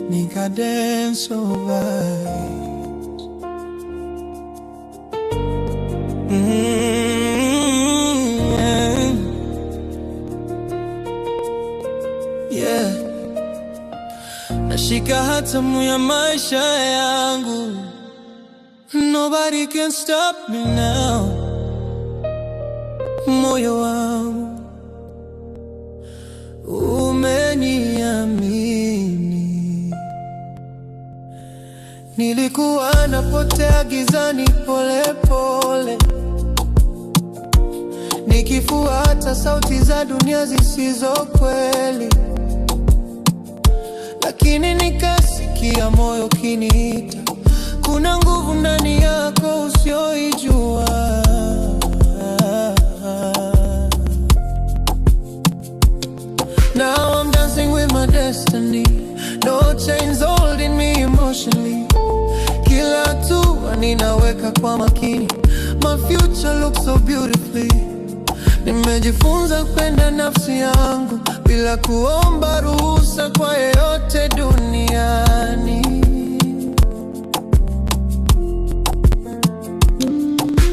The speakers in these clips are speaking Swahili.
nika dance over. Yeah. Nashika hatamu ya maisha yangu. Nobody can stop me now. Moyo wangu umeniamini. Nilikuwa napotea gizani pole pole, nikifuata sauti za dunia zisizo kweli, lakini nikasikia moyo kiniita. Kuna nguvu ndani yako usioijua. Now I'm dancing with my destiny. No chains holding me emotionally. Kila hatua ninaweka kwa makini. My future looks so beautifully. Nimejifunza kupenda nafsi yangu bila kuomba ruhusa kwa yeyote duniani.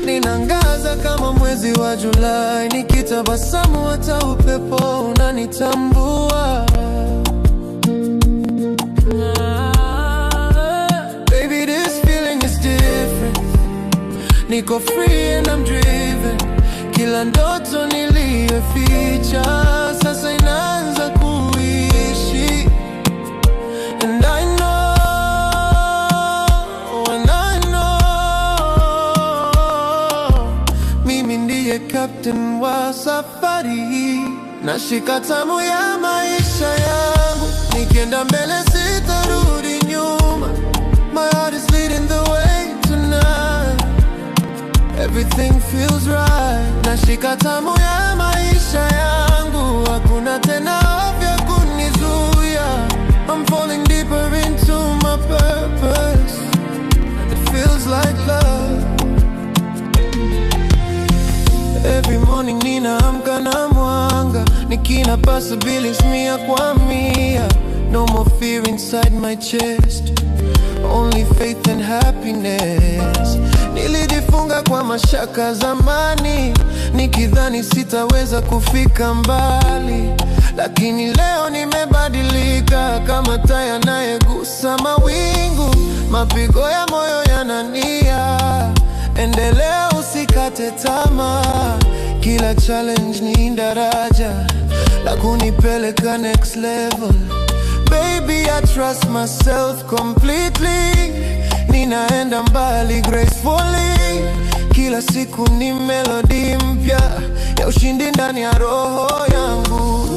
Ninangaza kama mwezi wa Julai, nikitabasamu hata upepo unanitambua. Baby, this feeling is different. Niko free and I'm driven. Kila ndoto niliyoficha sasa inaanza kuishi. And I know, mimi ndiye captain wa safari hii. Nashika tamu ya maisha yangu, nikienda mbele sitarudi nyuma. My heart is leading the way tonight. Everything feels right. Nashika tamu ya maisha yangu, hakuna tena afya kunizuia. I'm falling deeper into my purpose. It feels like love. Every morning ninaamka na mwanga, nikina possibilities mia kwa mia. No more fear inside my chest, only faith and happiness. Nilijifunga kwa mashaka zamani, nikidhani sitaweza kufika mbali, lakini leo nimebadilika kama taa inayogusa mawingu. Mapigo ya moyo yanania, endelea usikate tamaa. Kila challenge ni daraja la kunipeleka next level. Baby, I trust myself completely. Ninaenda mbali gracefully. Kila siku ni melody mpya ya ushindi ndani ya roho yangu.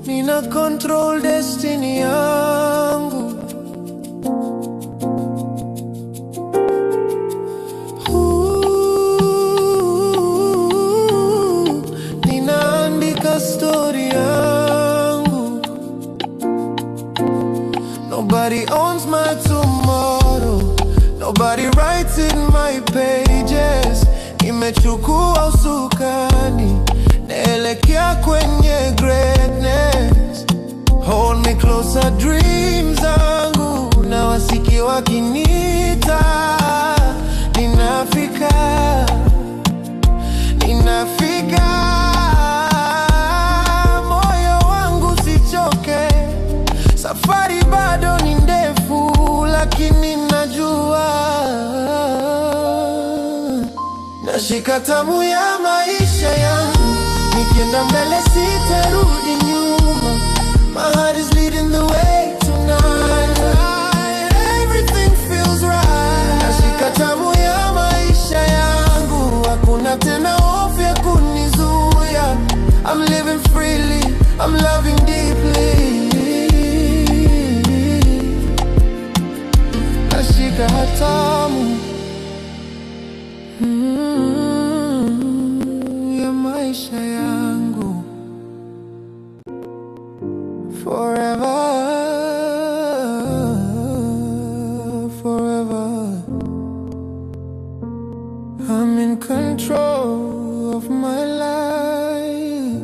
Nina control destiny yangu. Ninaandika story yangu. Nobody owns my tomorrow. Nobody writes in my pages. Nimechukua usukani, naelekea kwenye greatness. Hold me closer, dreams zangu na wasiki wakinita. Ninafika, ninafika. Moyo wangu sichoke, safari bado ni ndefu, lakini najua. Nashika tamu ya maisha yangu, nikienda mbele sitarudi nyuma. My heart is leading the way tonight. Everything feels right. Nashika tamu ya maisha yangu, hakuna tena hofu ya kunizuia. I'm living freely, I'm loving deeply. Nashika hatamu ya maisha yangu. Forever, forever, I'm in control of my life.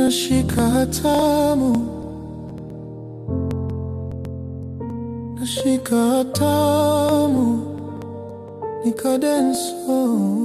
nashika hatamu, nashika hatamu, nikadenso.